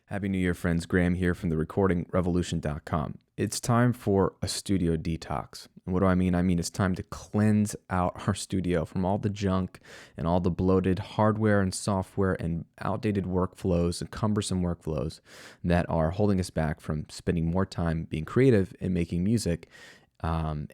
Happy New Year, friends. Graham here from therecordingrevolution.com. It's time for a studio detox. And what do I mean? I mean it's time to cleanse out our studio from all the junk and all the bloated hardware and software and outdated workflows and cumbersome workflows that are holding us back from spending more time being creative and making music.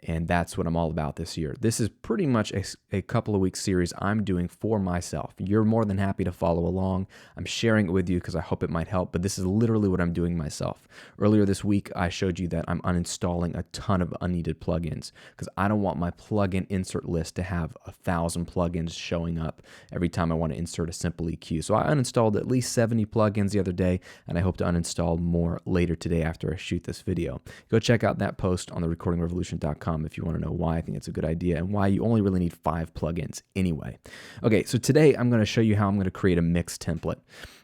And that's what I'm all about this year. This is pretty much a couple of weeks series I'm doing for myself. You're more than happy to follow along. I'm sharing it with you because I hope it might help, but this is literally what I'm doing myself. Earlier this week, I showed you that I'm uninstalling a ton of unneeded plugins because I don't want my plugin insert list to have 1,000 plugins showing up every time I want to insert a simple EQ. So I uninstalled at least 70 plugins the other day, and I hope to uninstall more later today after I shoot this video. Go check out that post on therecordingrevolution.com if you want to know why I think it's a good idea and why you only really need 5 plugins anyway. Okay, so today I'm going to show you how I'm going to create a mix template.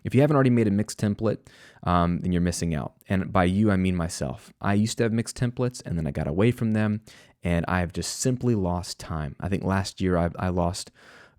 If you haven't already made a mix template, then you're missing out. And by you, I mean myself. I used to have mix templates and then I got away from them and I've just simply lost time. I think last year I lost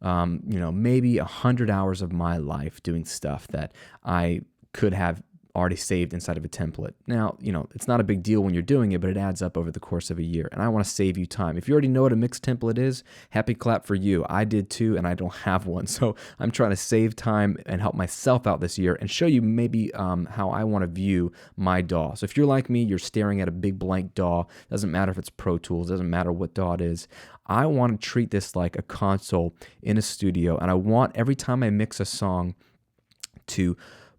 maybe 100 hours of my life doing stuff that I could have already saved inside of a template. Now, it's not a big deal when you're doing it, but it adds up over the course of a year. And I want to save you time. If you already know what a mixed template is, happy clap for you. I did too, and I don't have one. So I'm trying to save time and help myself out this year and show you maybe how I want to view my DAW. So if you're like me, you're staring at a big blank DAW. Doesn't matter if it's Pro Tools, doesn't matter what DAW it is. I want to treat this like a console in a studio. And I want every time I mix a song to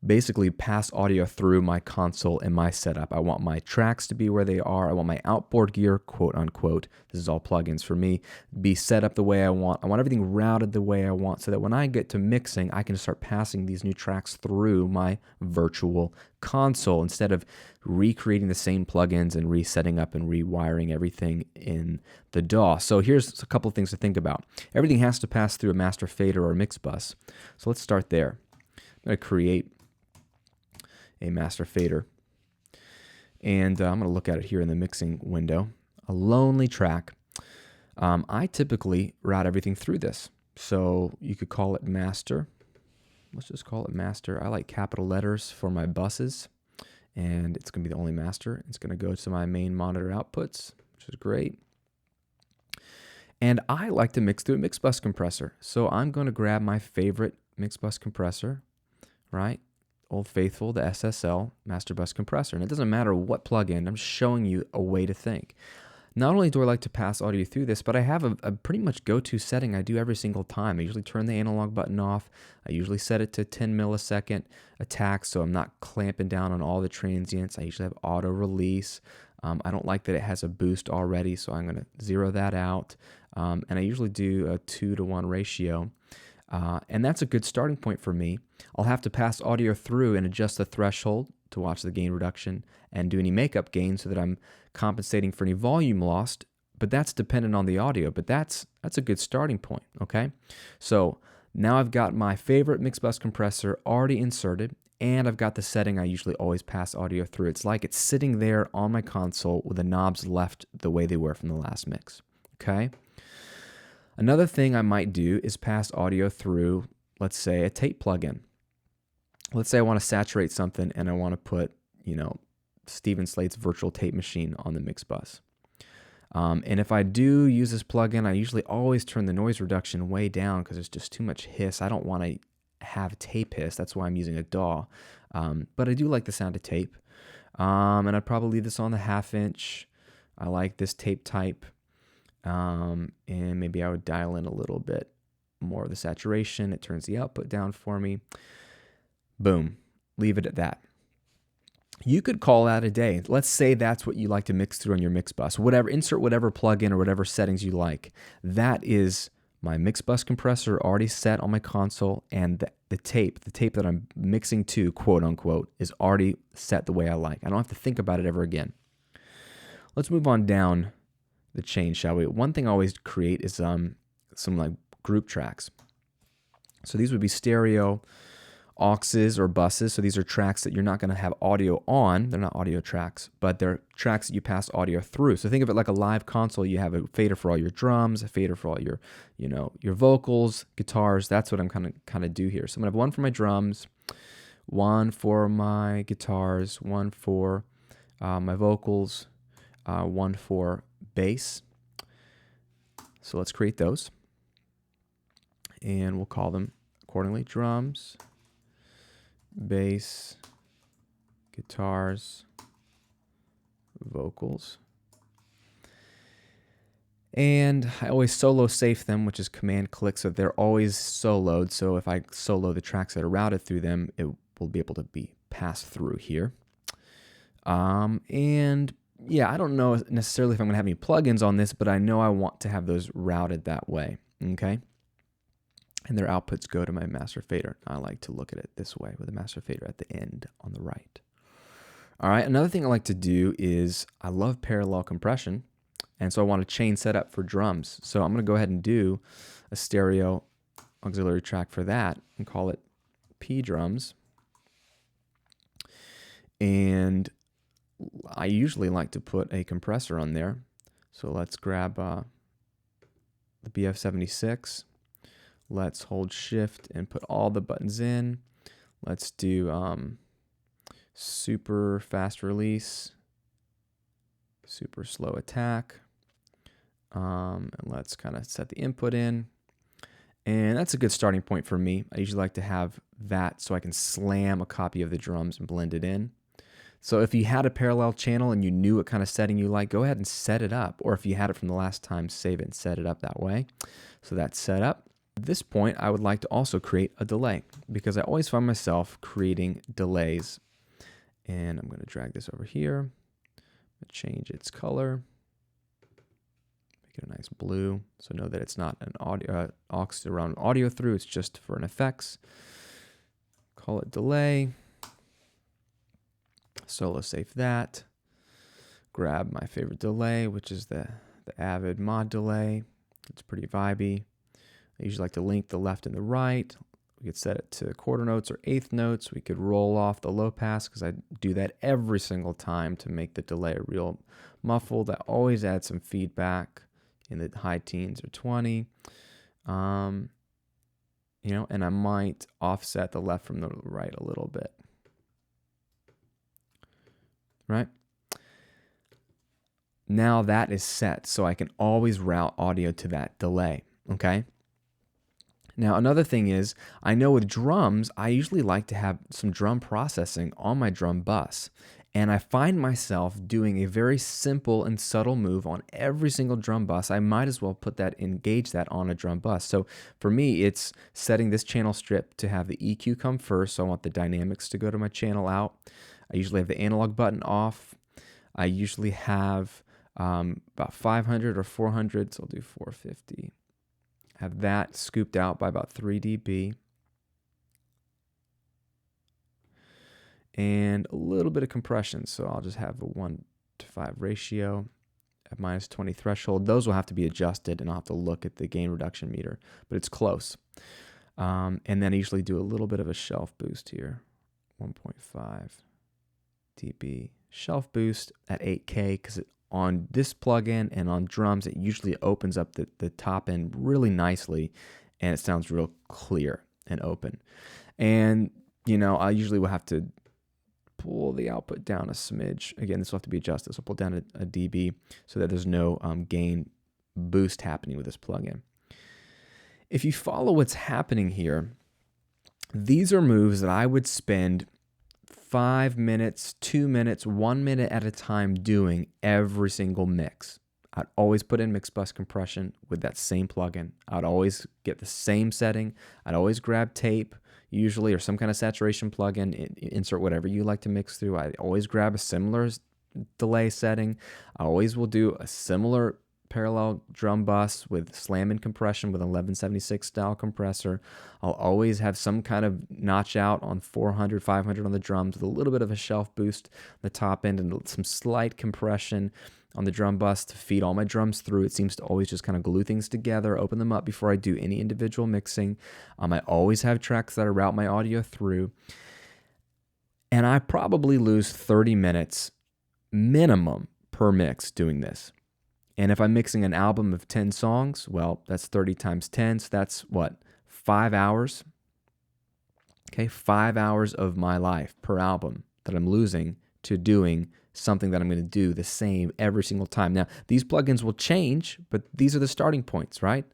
basically pass audio through my console and my setup. I want my tracks to be where they are. I want my outboard gear, quote unquote, this is all plugins for me, be set up the way I want. I want everything routed the way I want so that when I get to mixing, I can start passing these new tracks through my virtual console instead of recreating the same plugins and resetting up and rewiring everything in the DAW. So here's a couple of things to think about. Everything has to pass through a master fader or a mix bus. So let's start there. I'm going to create a master fader. And I'm going to look at it here in the mixing window. A lonely track. I typically route everything through this. So you could call it master. Let's just call it master. I like capital letters for my buses. And it's going to be the only master. It's going to go to my main monitor outputs, which is great. And I like to mix through a mix bus compressor. So I'm going to grab my favorite mix bus compressor, right? Old Faithful, the SSL Master Buss Compressor. And it doesn't matter what plugin, I'm just showing you a way to think. Not only do I like to pass audio through this, but I have a pretty much go-to setting I do every single time. I usually turn the analog button off. I usually set it to 10 millisecond attack, so I'm not clamping down on all the transients. I usually have auto release. I don't like that it has a boost already, so I'm going to zero that out. And I usually do a 2-to-1 ratio. And that's a good starting point for me. I'll have to pass audio through and adjust the threshold to watch the gain reduction and do any makeup gain so that I'm compensating for any volume lost, but that's dependent on the audio, but that's a good starting point, okay? So now I've got my favorite mix bus compressor already inserted, and I've got the setting I usually always pass audio through. It's like it's sitting there on my console with the knobs left the way they were from the last mix, okay? Another thing I might do is pass audio through, let's say, a tape plugin. Let's say I want to saturate something and I want to put, Steven Slate's virtual tape machine on the mix bus. And if I do use this plugin, I usually always turn the noise reduction way down because there's just too much hiss. I don't want to have tape hiss. That's why I'm using a DAW. But I do like the sound of tape. And I'd probably leave this on the 1/2 inch. I like this tape type. And maybe I would dial in a little bit more of the saturation. It turns the output down for me. Boom. Leave it at that. You could call that a day. Let's say that's what you like to mix through on your mix bus. Whatever, insert whatever plugin or whatever settings you like. That is my mix bus compressor already set on my console, and the tape that I'm mixing to, quote unquote, is already set the way I like. I don't have to think about it ever again. Let's move on down the chain, shall we? One thing I always create is some like group tracks. So these would be stereo auxes or buses. So these are tracks that you're not going to have audio on. They're not audio tracks, but they're tracks that you pass audio through. So think of it like a live console. You have a fader for all your drums, a fader for all your, your vocals, guitars. That's what I'm kind of do here. So I'm going to have one for my drums, one for my guitars, one for my vocals, one for bass. So let's create those. And we'll call them accordingly: drums, bass, guitars, vocals. And I always solo safe them, which is command click, so they're always soloed. So if I solo the tracks that are routed through them, it will be able to be passed through here. And yeah, I don't know necessarily if I'm going to have any plugins on this, but I know I want to have those routed that way, okay? And their outputs go to my master fader. I like to look at it this way with the master fader at the end on the right. All right, another thing I like to do is I love parallel compression, and so I want a chain setup for drums. So I'm going to go ahead and do a stereo auxiliary track for that and call it P drums. And I usually like to put a compressor on there. So let's grab the BF76. Let's hold shift and put all the buttons in. Let's do super fast release, super slow attack. And let's kind of set the input in. And that's a good starting point for me. I usually like to have that so I can slam a copy of the drums and blend it in. So if you had a parallel channel and you knew what kind of setting you like, go ahead and set it up. Or if you had it from the last time, save it and set it up that way. So that's set up. At this point, I would like to also create a delay because I always find myself creating delays. And I'm going to drag this over here, change its color, make it a nice blue. So know that it's not an audio aux around audio through, it's just for an effects. Call it delay. Solo safe that. Grab my favorite delay, which is the Avid mod delay. It's pretty vibey. I usually like to link the left and the right. We could set it to quarter notes or eighth notes. We could roll off the low pass because I do that every single time to make the delay real muffled. I always add some feedback in the high teens or 20. And I might offset the left from the right a little bit. Right? Now that is set, so I can always route audio to that delay, okay? Now, another thing is, I know with drums, I usually like to have some drum processing on my drum bus, and I find myself doing a very simple and subtle move on every single drum bus. I might as well engage that on a drum bus. So for me, it's setting this channel strip to have the EQ come first, so I want the dynamics to go to my channel out. I usually have the analog button off. I usually have about 500 or 400, so I'll do 450. Have that scooped out by about 3 dB. And a little bit of compression, so I'll just have a 1:5 ratio at -20 threshold. Those will have to be adjusted, and I'll have to look at the gain reduction meter, but it's close. And then I usually do a little bit of a shelf boost here, 1.5 dB shelf boost at 8K, because on this plugin and on drums, it usually opens up the top end really nicely, and it sounds real clear and open. And, I usually will have to pull the output down a smidge. Again, this will have to be adjusted, so I'll pull down a dB so that there's no gain boost happening with this plugin. If you follow what's happening here, these are moves that I would spend 5 minutes, 2 minutes, 1 minute at a time doing every single mix. I'd always put in mix bus compression with that same plugin. I'd always get the same setting. I'd always grab tape, usually, or some kind of saturation plugin, insert whatever you like to mix through. I always grab a similar delay setting. I always will do a similar parallel drum bus with slam in compression with 1176 style compressor. I'll always have some kind of notch out on 400, 500 on the drums with a little bit of a shelf boost on the top end and some slight compression on the drum bus to feed all my drums through. It seems to always just kind of glue things together, open them up before I do any individual mixing. I always have tracks that I route my audio through. And I probably lose 30 minutes minimum per mix doing this. And if I'm mixing an album of 10 songs, well, that's 30 times 10, so that's what, 5 hours? Okay, 5 hours of my life per album that I'm losing to doing something that I'm going to do the same every single time. Now, these plugins will change, but these are the starting points, right?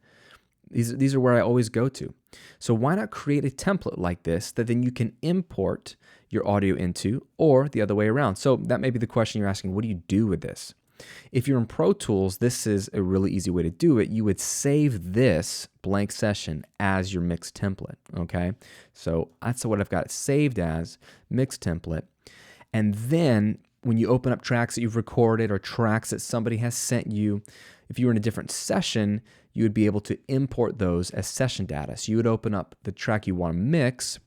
These are where I always go to. So why not create a template like this that then you can import your audio into, or the other way around? So that may be the question you're asking, what do you do with this? If you're in Pro Tools, this is a really easy way to do it. You would save this blank session as your mix template, okay? So that's what I've got it saved as, mix template. And then when you open up tracks that you've recorded or tracks that somebody has sent you, if you were in a different session, you would be able to import those as session data. So you would open up the track you want to mix,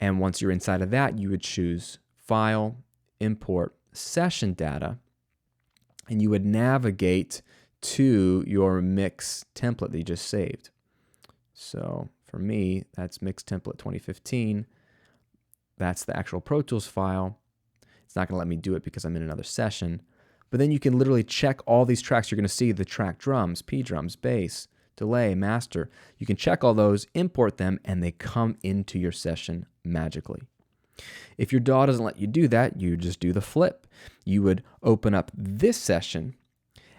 and once you're inside of that, you would choose File, Import, Session Data, and you would navigate to your mix template that you just saved. So for me, that's mix template 2015. That's the actual Pro Tools file. It's not going to let me do it because I'm in another session. But then you can literally check all these tracks. You're going to see the track drums, P drums, bass, delay, master. You can check all those, import them, and they come into your session magically. If your DAW doesn't let you do that, you just do the flip. You would open up this session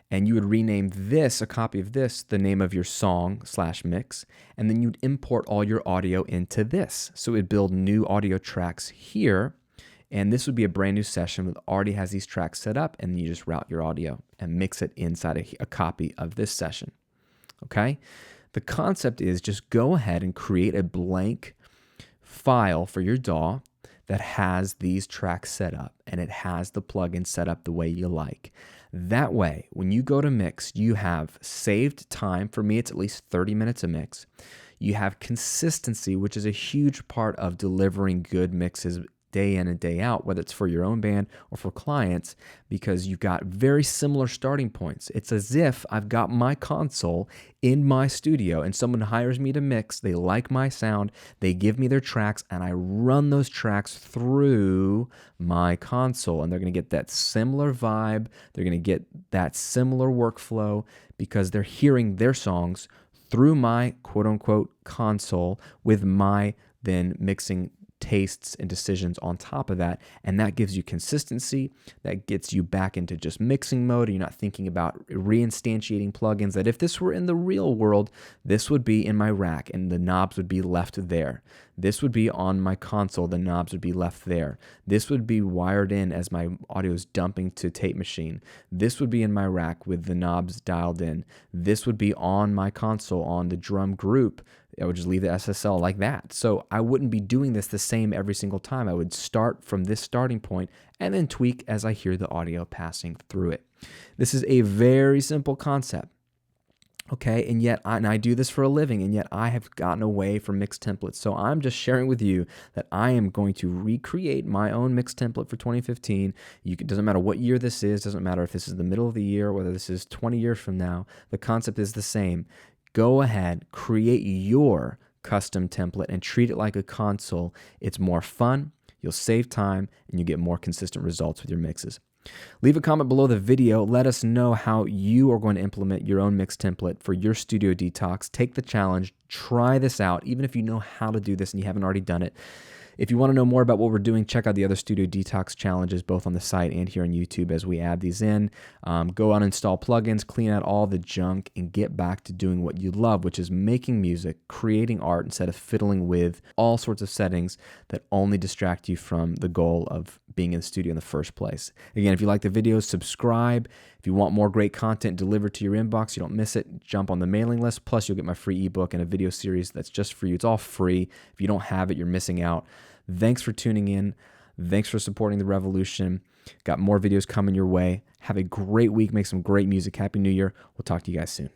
and you would rename this, a copy of this, the name of your song/mix, and then you'd import all your audio into this. So it would build new audio tracks here, and this would be a brand new session that already has these tracks set up, and you just route your audio and mix it inside a copy of this session, okay? The concept is just go ahead and create a blank file for your DAW that has these tracks set up, and it has the plugin set up the way you like. That way, when you go to mix, you have saved time. For me, it's at least 30 minutes a mix. You have consistency, which is a huge part of delivering good mixes day in and day out, whether it's for your own band or for clients, because you've got very similar starting points. It's as if I've got my console in my studio and someone hires me to mix, they like my sound, they give me their tracks, and I run those tracks through my console, and they're going to get that similar vibe, they're going to get that similar workflow because they're hearing their songs through my quote-unquote console with my then mixing tastes and decisions on top of that, and that gives you consistency. That gets you back into just mixing mode. You're not thinking about reinstantiating plugins that if this were in the real world, this would be in my rack and the knobs would be left there. This would be on my console, the knobs would be left there. This would be wired in as my audio is dumping to tape machine. This would be in my rack with the knobs dialed in. This would be on my console on the drum group. I would just leave the SSL like that. So I wouldn't be doing this the same every single time. I would start from this starting point and then tweak as I hear the audio passing through it. This is a very simple concept. Okay, and yet I do this for a living, and yet I have gotten away from mixed templates. So I'm just sharing with you that I am going to recreate my own mixed template for 2015. Doesn't matter what year this is, doesn't matter if this is the middle of the year, whether this is 20 years from now, the concept is the same. Go ahead, create your custom template and treat it like a console. It's more fun, you'll save time, and you get more consistent results with your mixes. Leave a comment below the video. Let us know how you are going to implement your own mix template for your studio detox. Take the challenge. Try this out, even if you know how to do this and you haven't already done it. If you want to know more about what we're doing, check out the other studio detox challenges, both on the site and here on YouTube as we add these in. Go uninstall plugins, clean out all the junk, and get back to doing what you love, which is making music, creating art, instead of fiddling with all sorts of settings that only distract you from the goal of being in the studio in the first place. Again, if you like the videos, subscribe. If you want more great content delivered to your inbox, you don't miss it, jump on the mailing list. Plus, you'll get my free ebook and a video series that's just for you. It's all free. If you don't have it, you're missing out. Thanks for tuning in. Thanks for supporting the revolution. Got more videos coming your way. Have a great week. Make some great music. Happy New Year. We'll talk to you guys soon.